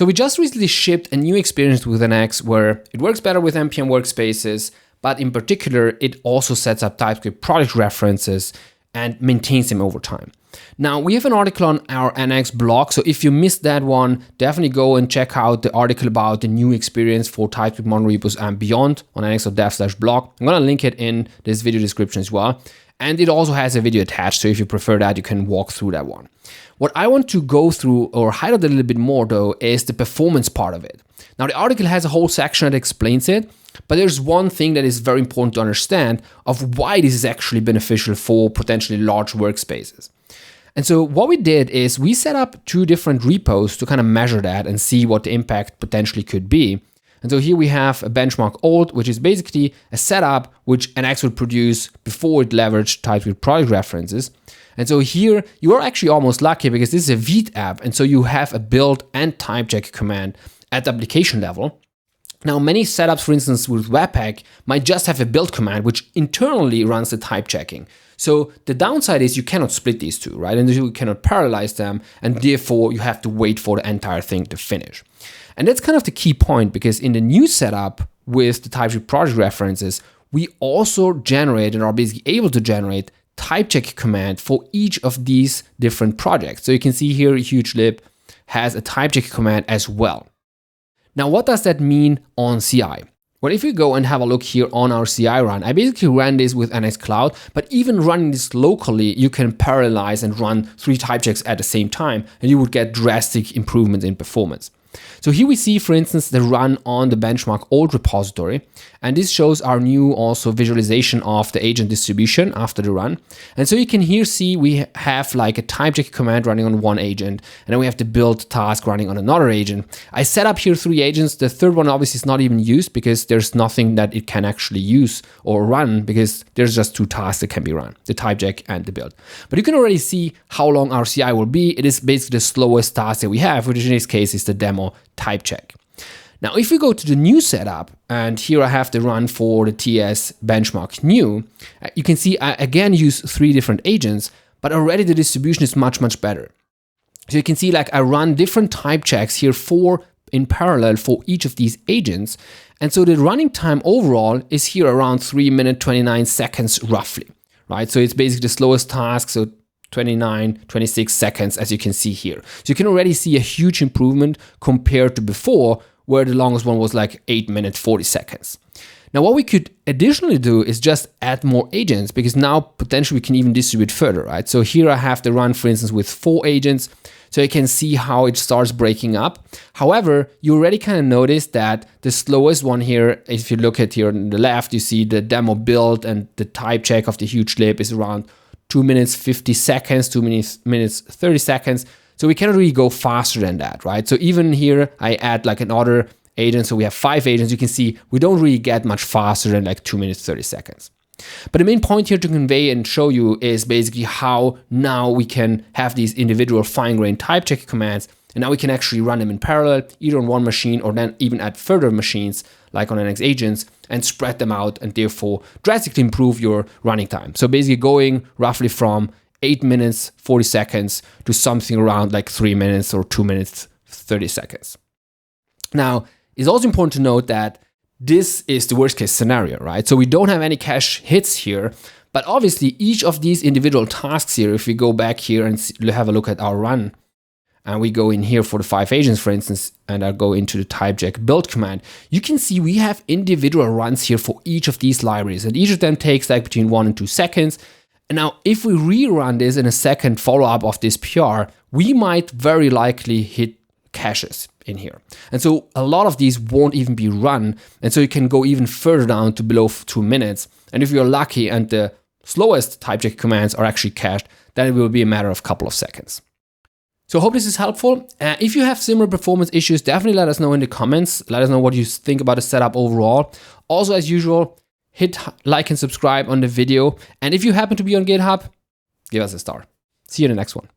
So we just recently shipped a new experience with NX where it works better with NPM workspaces, but in particular, it also sets up TypeScript project references and maintains them over time. Now, we have an article on our NX blog, so if you missed that one, definitely go and check out the article about the new experience for TypeScript monorepos and beyond on nx.dev/blog. I'm going to link it in this video description as well. And it also has a video attached, so if you prefer that, you can walk through that one. What I want to go through or highlight a little bit more, though, is the performance part of it. Now, the article has a whole section that explains it, but there's one thing that is very important to understand of why this is actually beneficial for potentially large workspaces. And so what we did is we set up 2 different repos to kind of measure that and see what the impact potentially could be. And so here we have a benchmark old, which is basically a setup which NX would produce before it leveraged TypeScript project references. And so here you are actually almost lucky because this is a Vite app. And so you have a build and type check command at the application level. Now, many setups, for instance, with Webpack might just have a build command, which internally runs the type checking. So the downside is you cannot split these two, right? And you cannot parallelize them, and therefore you have to wait for the entire thing to finish. And that's kind of the key point, because in the new setup with the TypeScript project references, we also generate and are basically able to generate type check command for each of these different projects. So you can see here, HugeLib has a type check command as well. Now, what does that mean on CI? Well, if you go and have a look here on our CI run, I basically ran this with NX Cloud, but even running this locally, you can parallelize and run 3 type checks at the same time, and you would get drastic improvements in performance. So here we see, for instance, the run on the benchmark old repository, and this shows our new also visualization of the agent distribution after the run. And so you can here see we have like a type check command running on one agent, and then we have the build task running on another agent. I set up here 3 agents. The third one obviously is not even used because there's nothing that it can actually use or run, because there's just 2 tasks that can be run, the type check and the build. But you can already see how long our CI will be. It is basically the slowest task that we have, which in this case is the demo type check. Now, if we go to the new setup, and here I have the run for the TS benchmark new, you can see I again use 3 different agents, but already the distribution is much, much better. So you can see like I run different type checks here in parallel for each of these agents. And so the running time overall is here around 3 minutes, 29 seconds roughly, right? So it's basically the slowest task. So 29, 26 seconds, as you can see here. So you can already see a huge improvement compared to before, where the longest one was like 8 minutes, 40 seconds. Now, what we could additionally do is just add more agents, because now potentially we can even distribute further, right? So here I have the run, for instance, with 4 agents. So you can see how it starts breaking up. However, you already kind of notice that the slowest one here, if you look at here on the left, you see the demo build and the type check of the HugeLib is around 2 minutes 50 seconds, 2 minutes 30 seconds. So we cannot really go faster than that, right? So even here, I add like another agent. So we have 5 agents. You can see we don't really get much faster than like 2 minutes 30 seconds. But the main point here to convey and show you is basically how now we can have these individual fine-grained type check commands, and now we can actually run them in parallel, either on one machine or then even add further machines like on NX agents and spread them out, and therefore drastically improve your running time. So basically going roughly from 8 minutes 40 seconds to something around like 3 minutes or 2 minutes 30 seconds. Now, it's also important to note that this is the worst case scenario, right? So we don't have any cache hits here, but obviously each of these individual tasks here, if we go back here and have a look at our run, and we go in here for the 5 agents, for instance, and I go into the type check build command, you can see we have individual runs here for each of these libraries, and each of them takes like between 1 and 2 seconds. And now if we rerun this in a second follow-up of this PR, we might very likely hit caches in here. And so a lot of these won't even be run. And so you can go even further down to below 2 minutes. And if you're lucky and the slowest type check commands are actually cached, then it will be a matter of a couple of seconds. So I hope this is helpful. If you have similar performance issues, definitely let us know in the comments. Let us know what you think about the setup overall. Also, as usual, hit like and subscribe on the video. And if you happen to be on GitHub, give us a star. See you in the next one.